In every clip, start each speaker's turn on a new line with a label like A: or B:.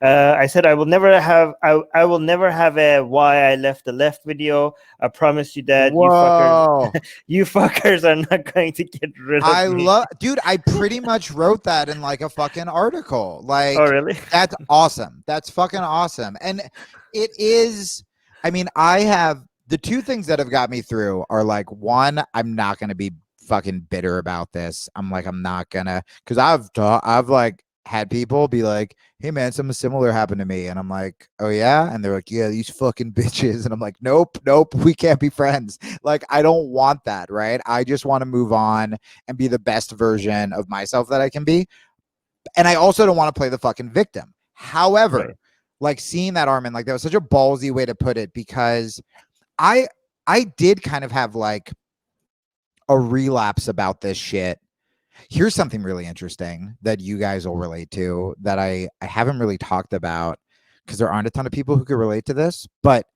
A: I said I will never have a why I left the left video. I promise you that.
B: Whoa.
A: You fuckers are not going to get rid of me.
B: Dude, I pretty much wrote that in like a fucking article. Like,
A: Oh, really?
B: That's awesome. That's fucking awesome. And it is, I mean, I have the two things that have got me through are like, one, I'm not going to be fucking bitter about this. I'm not gonna, because I've like had people be like, hey man, something similar happened to me, and I'm like, oh yeah, and they're like, yeah, these fucking bitches, and I'm like, nope, we can't be friends. Like, I don't want that, right? I just want to move on and be the best version of myself that I can be, and I also don't want to play the fucking victim. However,
A: Right.
B: like seeing that, Armin, like that was such a ballsy way to put it, because I did kind of have like a relapse about this shit. Here's something really interesting that you guys will relate to that I haven't really talked about, because there aren't a ton of people who could relate to this. But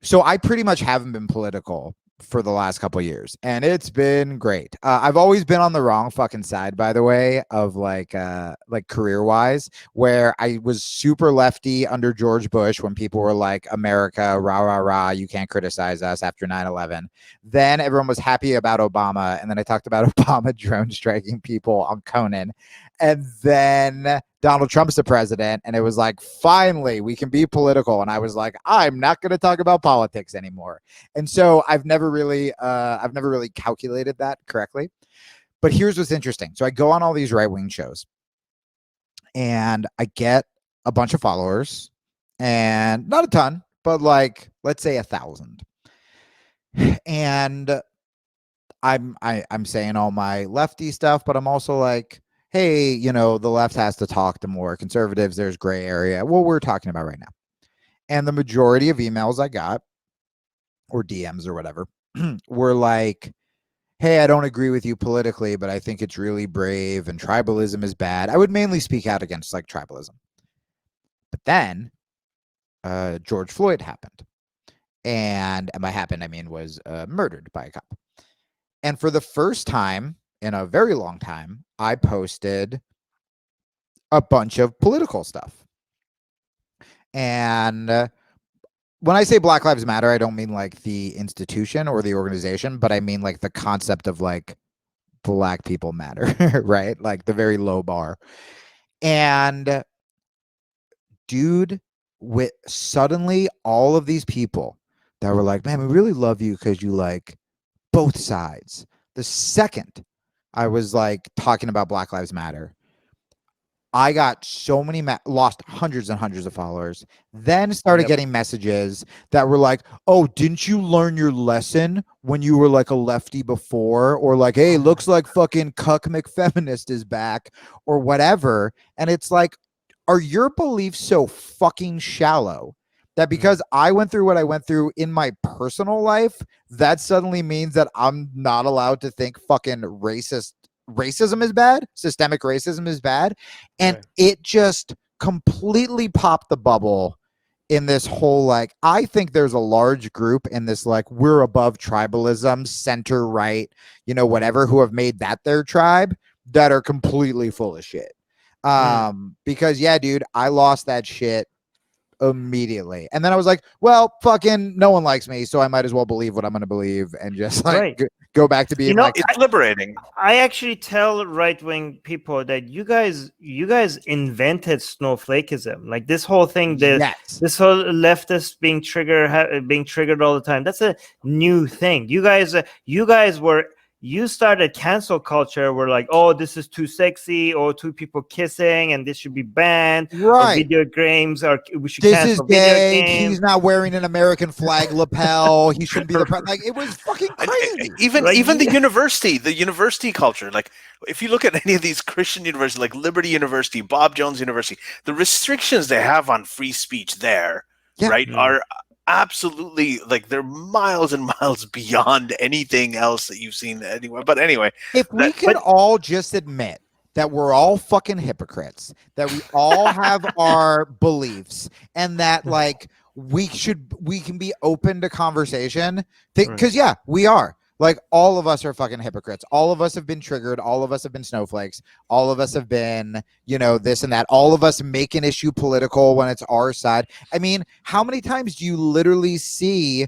B: so I pretty much haven't been political for the last couple of years, and it's been great. I've always been on the wrong fucking side, by the way, of like career wise, where I was super lefty under George Bush when people were like, America, rah, rah, rah, you can't criticize us after 9/11. Then everyone was happy about Obama, and then I talked about Obama drone striking people on Conan. And then Donald Trump's the president, and it was like, finally, we can be political. And I was like, I'm not going to talk about politics anymore. And so I've never really calculated that correctly. But here's what's interesting. So I go on all these right-wing shows, and I get a bunch of followers, and not a ton, but like, let's say 1,000. And I'm saying all my lefty stuff, but I'm also like, hey, you know, the left has to talk to more conservatives. There's gray area. What we're talking about right now. And the majority of emails I got, or DMs or whatever, were like, hey, I don't agree with you politically, but I think it's really brave, and tribalism is bad. I would mainly speak out against like tribalism. But then George Floyd happened. And by happened, I mean was murdered by a cop. And for the first time in a very long time, I posted a bunch of political stuff. And when I say Black Lives Matter, I don't mean like the institution or the organization, but I mean like the concept of like Black people matter, right? Like the very low bar. And dude, with suddenly all of these people that were like, man, we really love you because you like both sides. The second I was like talking about Black Lives Matter, I got so many, lost hundreds and hundreds of followers, then started getting messages that were like, oh, didn't you learn your lesson when you were like a lefty before? Or like, hey, looks like fucking Cuck McFeminist is back, or whatever. And it's like, are your beliefs so fucking shallow that because I went through what I went through in my personal life, that suddenly means that I'm not allowed to think fucking racism is bad, systemic racism is bad? And it just completely popped the bubble in this whole, like, I think there's a large group in this, like, we're above tribalism, center right, you know, whatever, who have made that their tribe, that are completely full of shit. Because yeah, dude, I lost that shit immediately. And then I was like, well, fucking no one likes me, so I might as well believe what I'm going to believe and just like go back to being, you know, like,
C: it's liberating.
A: I actually tell right-wing people that you guys invented snowflakism. Like this whole thing, this whole leftist being triggered all the time. That's a new thing. You started cancel culture. We're like, oh, this is too sexy, or two people kissing, and this should be banned. Right. Or video games, or we should cancel video games.
B: He's not wearing an American flag lapel. He shouldn't be the president. Like, it was fucking crazy.
C: Even the university culture. Like, if you look at any of these Christian universities, like Liberty University, Bob Jones University, the restrictions they have on free speech there, are absolutely, like, they're miles and miles beyond anything else that you've seen anywhere. But anyway,
B: if we could all just admit that we're all fucking hypocrites, that we all have our beliefs, and that like we can be open to conversation, because we are. Like, all of us are fucking hypocrites. All of us have been triggered. All of us have been snowflakes. All of us have been, this and that. All of us make an issue political when it's our side. I mean, how many times do you literally see,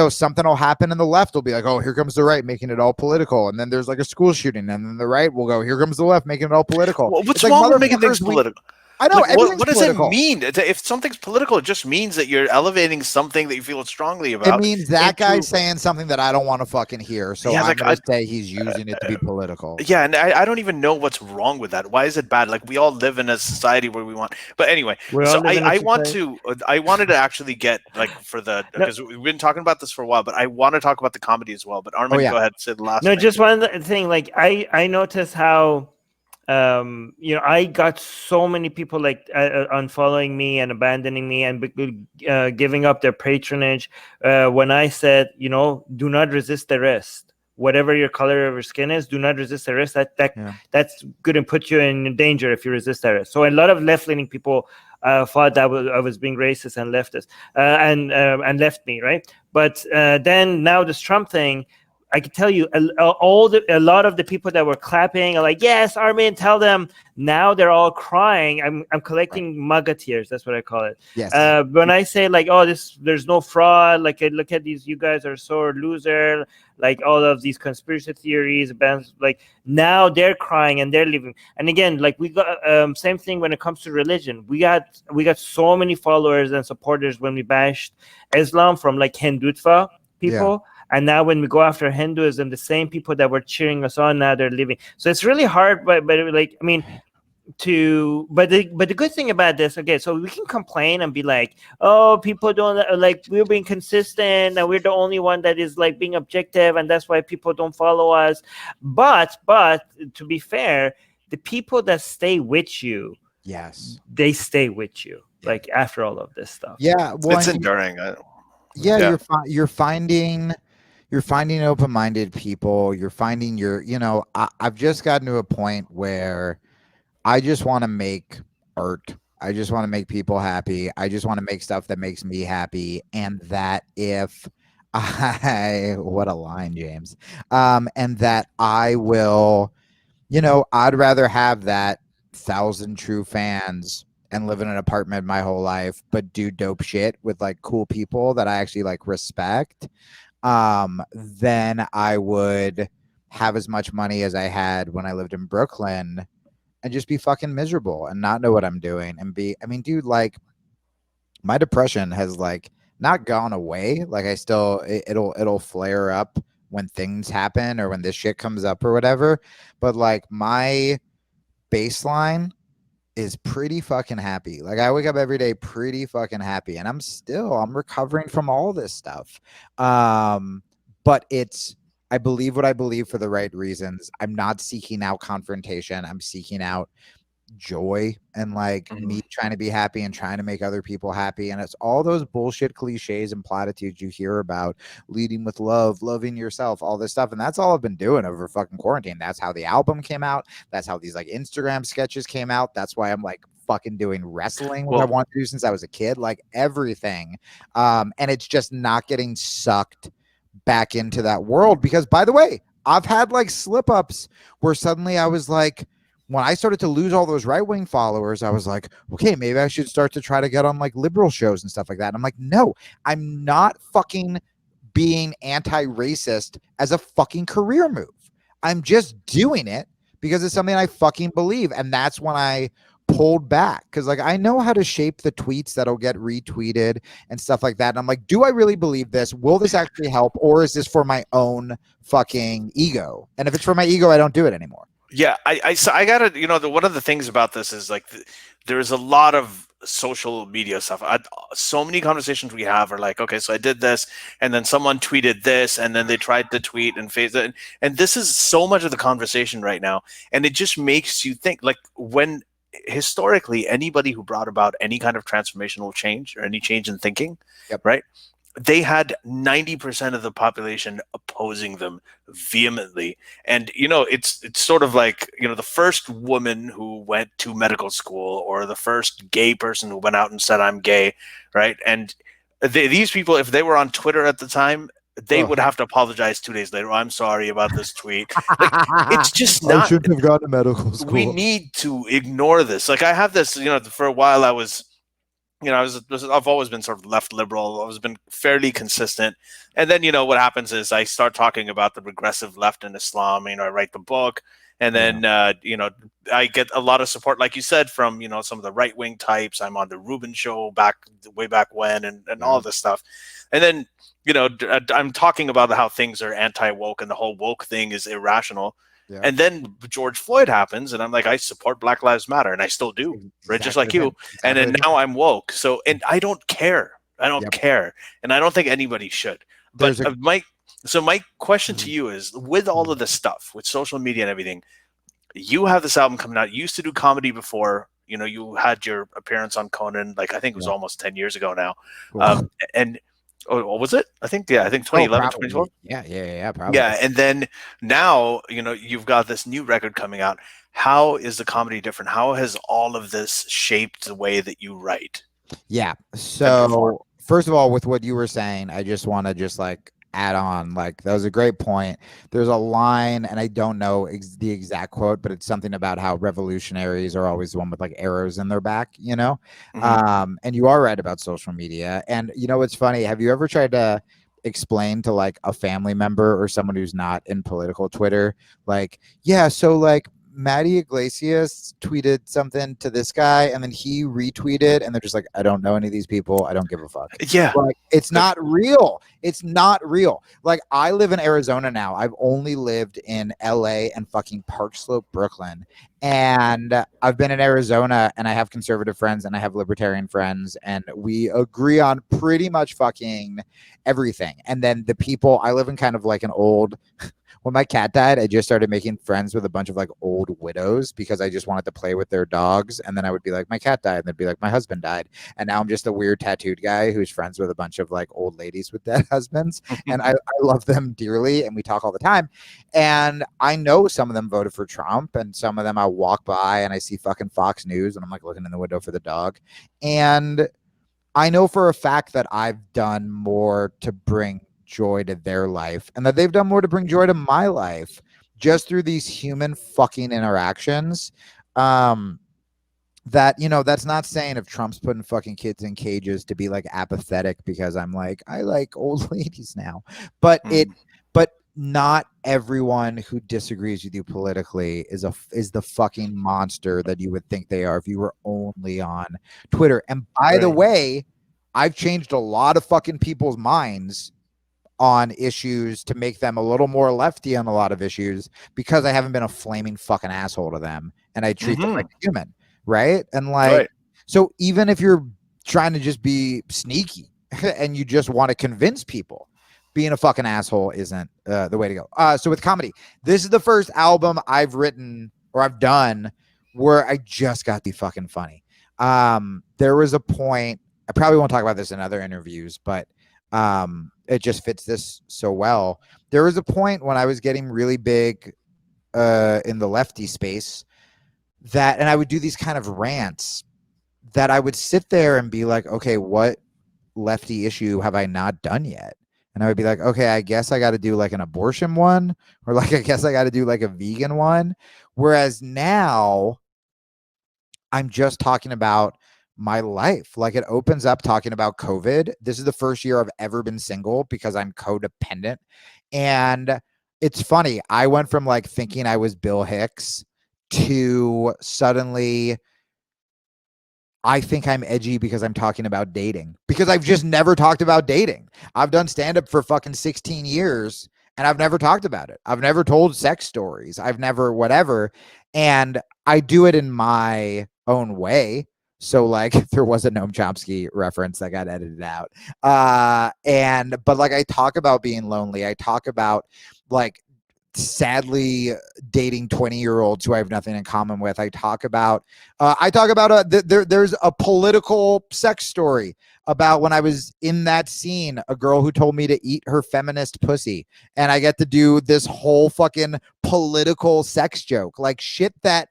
B: something will happen and the left will be like, oh, here comes the right making it all political. And then there's like a school shooting. And then the right will go, here comes the left making it all political.
C: Well, what's wrong with making things political?
B: I know.
C: Like, what does it mean? If something's political, it just means that you're elevating something that you feel strongly about.
B: It means that guy's saying something that I don't want to fucking hear. So I'm going to say he's using it to be political.
C: Yeah, and I don't even know what's wrong with that. Why is it bad? Like, we all live in a society where we want. But anyway, so I wanted to actually get, like, for the, because we've been talking about this for a while, but I want to talk about the comedy as well. But Armin, go ahead, say the last thing.
A: Just one thing. Like, I noticed how, I got so many people like unfollowing me and abandoning me and giving up their patronage when I said, do not resist the arrest. Whatever your color of your skin is, do not resist the arrest. That's going to put you in danger if you resist the arrest. So a lot of left-leaning people thought that I was being racist and leftist and left me, right? But then now this Trump thing, I can tell you a lot of the people that were clapping are like, yes, Armin, tell them. Now they're all crying. I'm collecting MAGA tears. That's what I call it.
B: Yes.
A: When I say like, oh, there's no fraud. Like, look at these, you guys are so loser. Like all of these conspiracy theories, like now they're crying and they're leaving. And again, like we got same thing when it comes to religion. We got so many followers and supporters when we bashed Islam from like Hindutva people. Yeah. And now when we go after Hinduism, the same people that were cheering us on, now they're leaving. So it's really hard, but like, I mean, but the good thing about this, okay, so we can complain and be like, oh, people don't, like, we're being consistent and we're the only one that is like being objective and that's why people don't follow us. But to be fair, the people that stay with you,
B: yes,
A: they stay with you, like after all of this stuff.
B: Yeah, well,
C: it's enduring.
B: You're finding open-minded people. You're finding I've just gotten to a point where I just want to make art. I just want to make people happy. I just want to make stuff that makes me happy. And that what a line, James. And that I will, I'd rather have that 1,000 true fans and live in an apartment my whole life, but do dope shit with like cool people that I actually like respect, then I would have as much money as I had when I lived in Brooklyn and just be fucking miserable and not know what I'm doing dude, like my depression has like not gone away. Like I still, it'll flare up when things happen or when this shit comes up or whatever. But like my baseline is pretty fucking happy. Like I wake up every day pretty fucking happy, and I'm recovering from all this stuff. But I believe what I believe for the right reasons. I'm not seeking out confrontation. I'm seeking out joy and like me trying to be happy and trying to make other people happy. And it's all those bullshit cliches and platitudes you hear about, leading with love, loving yourself, all this stuff. And that's all I've been doing over fucking quarantine. That's how the album came out. That's how these like Instagram sketches came out. That's why I'm like fucking doing wrestling, what I wanted to do since I was a kid, like everything. And it's just not getting sucked back into that world, because by the way, I've had like slip ups where suddenly I was like, when I started to lose all those right-wing followers, I was like, okay, maybe I should start to try to get on like liberal shows and stuff like that. And I'm like, no, I'm not fucking being anti-racist as a fucking career move. I'm just doing it because it's something I fucking believe. And that's when I pulled back, because like I know how to shape the tweets that'll get retweeted and stuff like that. And I'm like, do I really believe this? Will this actually help? Or is this for my own fucking ego? And if it's for my ego, I don't do it anymore.
C: Yeah, I gotta, one of the things about this is like there's a lot of social media stuff. So many conversations we have are like, okay, so I did this, and then someone tweeted this, and then they tried to tweet and phase it, and this is so much of the conversation right now, and it just makes you think, like, when historically anybody who brought about any kind of transformational change or any change in thinking, right? They had 90% of the population opposing them vehemently. And, it's sort of like, the first woman who went to medical school, or the first gay person who went out and said, I'm gay, right? And these people, if they were on Twitter at the time, they would have to apologize 2 days later. I'm sorry about this tweet. Like, it's just not.
B: I shouldn't have gone to medical school.
C: We need to ignore this. Like, I have this, for a while I was, I've always been sort of left liberal. I've been fairly consistent. And then, what happens is I start talking about the regressive left in Islam. I write the book. And then, I get a lot of support, like you said, from, some of the right-wing types. I'm on the Rubin show way back when and all this stuff. And then, I'm talking about how things are anti-woke and the whole woke thing is irrational. Yeah. And then George Floyd happens, and I'm like, I support Black Lives Matter, and I still do, right? Just like you. Exactly. And then now I'm woke. So, and I don't care. I don't care. And I don't think anybody should. But my question to you is, with all of this stuff, with social media and everything, you have this album coming out. You used to do comedy before. You had your appearance on Conan, like I think it was almost 10 years ago now. And what was it? I think 2011, 2012.
B: Yeah, probably.
C: Yeah, and then now, you've got this new record coming out. How is the comedy different? How has all of this shaped the way that you write?
B: Yeah. So first of all, with what you were saying, I just want to add on, that was a great point. There's a line, and I don't know the exact quote, but it's something about how revolutionaries are always the one with arrows in their back, Mm-hmm. And you are right about social media. And it's funny, have you ever tried to explain to a family member or someone who's not in political Twitter, Maddie Iglesias tweeted something to this guy, and then he retweeted, and they're just like, I don't know any of these people. I don't give a fuck.
C: Yeah.
B: It's not real. It's not real. I live in Arizona now. I've only lived in LA and fucking Park Slope, Brooklyn. And I've been in Arizona, and I have conservative friends and I have libertarian friends, and we agree on pretty much fucking everything. And then the people, I live in kind of an old... When my cat died, I just started making friends with a bunch of old widows because I just wanted to play with their dogs. And then I would be like, my cat died. And they'd be like, my husband died. And now I'm just a weird tattooed guy who's friends with a bunch of old ladies with dead husbands. And I love them dearly. And we talk all the time. And I know some of them voted for Trump, and some of them I walk by and I see fucking Fox News and I'm looking in the window for the dog. And I know for a fact that I've done more to bring joy to their life, and that they've done more to bring joy to my life just through these human fucking interactions. That that's not saying if Trump's putting fucking kids in cages to be apathetic because I'm I like old ladies now, but but not everyone who disagrees with you politically is the fucking monster that you would think they are if you were only on Twitter. And by the way, I've changed a lot of fucking people's minds on issues to make them a little more lefty on a lot of issues because I haven't been a flaming fucking asshole to them, and I treat them like a human, right? And so even if you're trying to just be sneaky and you just want to convince people, being a fucking asshole isn't the way to go. So with comedy, this is the first album I've written or I've done where I just got to be fucking funny. There was a point, I probably won't talk about this in other interviews, but it just fits this so well. There was a point when I was getting really big in the lefty space and I would do these kind of rants that I would sit there and be like, okay, what lefty issue have I not done yet? And I would be like, okay, I guess I got to do an abortion one, or I guess I got to do a vegan one. Whereas now I'm just talking about my life. It opens up talking about COVID. This is the first year I've ever been single because I'm codependent. And it's funny. I went from thinking I was Bill Hicks to suddenly I think I'm edgy because I'm talking about dating, because I've just never talked about dating. I've done stand-up for fucking 16 years and I've never talked about it. I've never told sex stories. I've never whatever. And I do it in my own way. So there was a Noam Chomsky reference that got edited out. But I talk about being lonely. I talk about sadly dating 20-year-olds who I have nothing in common with. I talk about there's a political sex story about when I was in that scene, a girl who told me to eat her feminist pussy, and I get to do this whole fucking political sex joke, shit that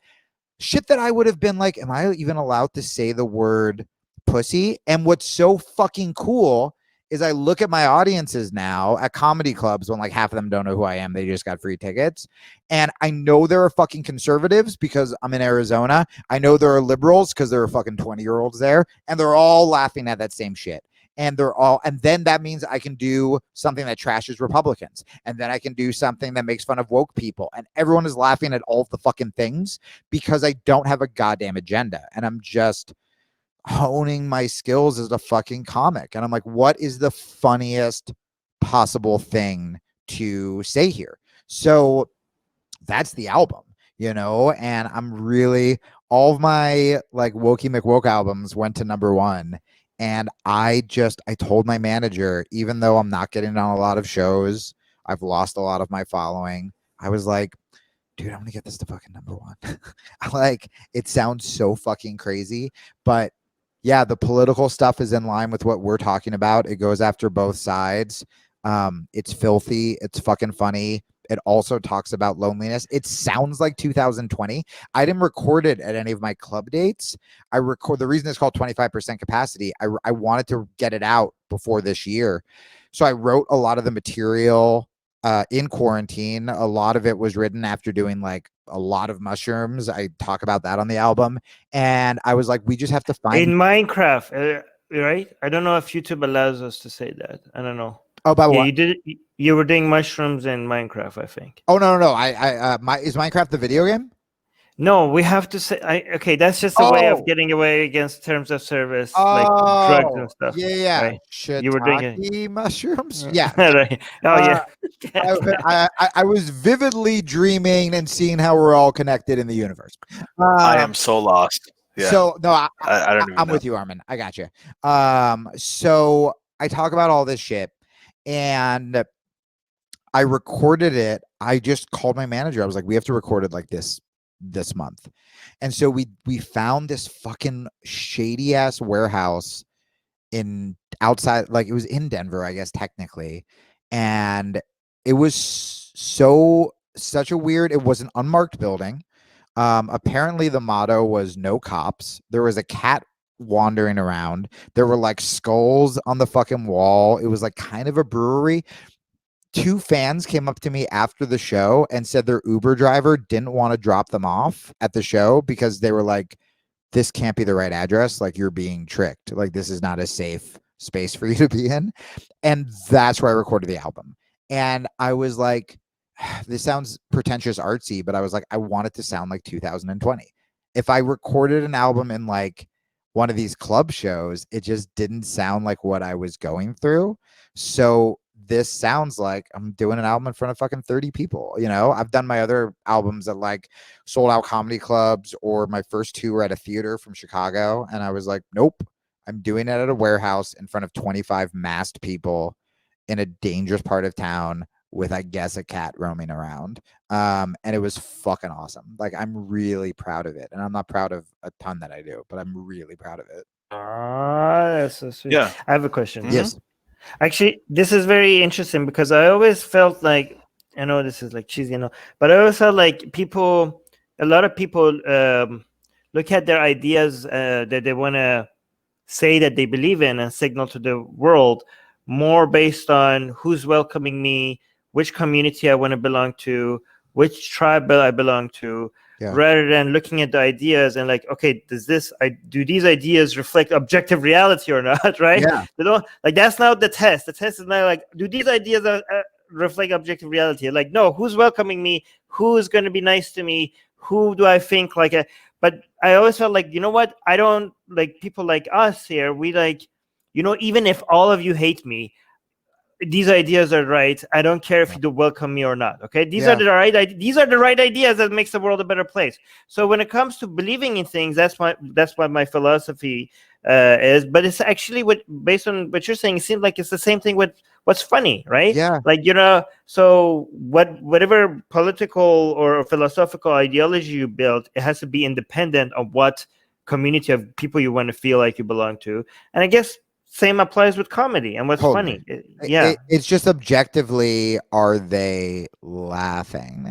B: I would have been am I even allowed to say the word pussy? And what's so fucking cool is I look at my audiences now at comedy clubs when like half of them don't know who I am. They just got free tickets. And I know there are fucking conservatives because I'm in Arizona. I know there are liberals because there are fucking 20-year-olds there. And they're all laughing at that same shit. And then that means I can do something that trashes Republicans. And then I can do something that makes fun of woke people. And everyone is laughing at all of the fucking things because I don't have a goddamn agenda. And I'm just honing my skills as a fucking comic. And I'm like, what is the funniest possible thing to say here? So that's the album, you know, and I'm really, all of my like Wokey McWoke albums went to #1. And I told my manager, even though I'm not getting on a lot of shows, I've lost a lot of my following. I was like, dude, I'm gonna get this to fucking #1. Like, it sounds so fucking crazy, but yeah, the political stuff is in line with what we're talking about. It goes after both sides. It's filthy. It's fucking funny. It also talks about loneliness. It sounds like 2020. I didn't record it at any of my club dates. The reason it's called 25% capacity. I wanted to get it out before this year. So I wrote a lot of the material in quarantine. A lot of it was written after doing like a lot of mushrooms. I talk about that on the album. And I was like, we just have to find
A: in Minecraft, right? I don't know if YouTube allows us to say that. I don't know.
B: Oh, by what?
A: You were doing mushrooms in Minecraft, I think.
B: Oh no. Is Minecraft the video game?
A: No, we have to say. Okay, that's just a way of getting away against terms of service, like drugs and stuff.
B: Yeah.
A: Right? You were doing
B: mushrooms. Yeah.
A: Right. Oh yeah.
B: I was vividly dreaming and seeing how we're all connected in the universe.
C: I am so lost. Yeah.
B: So no,
C: I don't.
B: I'm with you, Armin. I got you. So I talk about all this shit. And I recorded it. I just called my manager. I was like, we have to record it like this month. And so we found this fucking shady ass warehouse outside, like it was in Denver, I guess, technically. And it was such a weird, it was an unmarked building. Apparently the motto was no cops. There was a cat wandering around. There were like skulls on the fucking wall. It was like kind of a brewery. 2 fans came up to me after the show and said their Uber driver didn't want to drop them off at the show because they were like, this can't be the right address. Like, you're being tricked. Like, this is not a safe space for you to be in. And that's where I recorded the album. And I was like, this sounds pretentious artsy, but I was like, I want it to sound like 2020. If I recorded an album in like one of these club shows, it just didn't sound like what I was going through. So this sounds like I'm doing an album in front of fucking 30 people. You know, I've done my other albums at like sold out comedy clubs, or my first 2 were at a theater from Chicago. And I was like, nope, I'm doing it at a warehouse in front of 25 masked people in a dangerous part of town with, I guess, a cat roaming around. And it was fucking awesome. Like, I'm really proud of it. And I'm not proud of a ton that I do, but I'm really proud of it.
A: That's so sweet.
C: Yeah.
A: I have a question.
B: Yes.
A: Actually, this is very interesting because I always felt like, I know this is like cheesy, but I always felt like a lot of people look at their ideas that they want to say that they believe in and signal to the world more based on who's welcoming me, which community I want to belong to, which tribe I belong to, rather than looking at the ideas and like, okay, do these ideas reflect objective reality or not, right?
B: Yeah.
A: They don't, like, that's not the test. The test is not like, do these ideas reflect objective reality? Like, no, who's welcoming me? Who's going to be nice to me? Who do I think like but I always felt like, you know what? I don't like people like us here. We like, even if all of you hate me, these ideas are right. I don't care if you do welcome me or not. Okay, these are the right ideas that makes the world a better place. So when it comes to believing in things, that's what my philosophy is. But it's actually based on what you're saying, it seems like it's the same thing with what's funny, right?
B: Yeah.
A: Like, so whatever political or philosophical ideology you build, it has to be independent of what community of people you want to feel like you belong to. And I guess same applies with comedy and what's funny.
B: It's just objectively, are they laughing?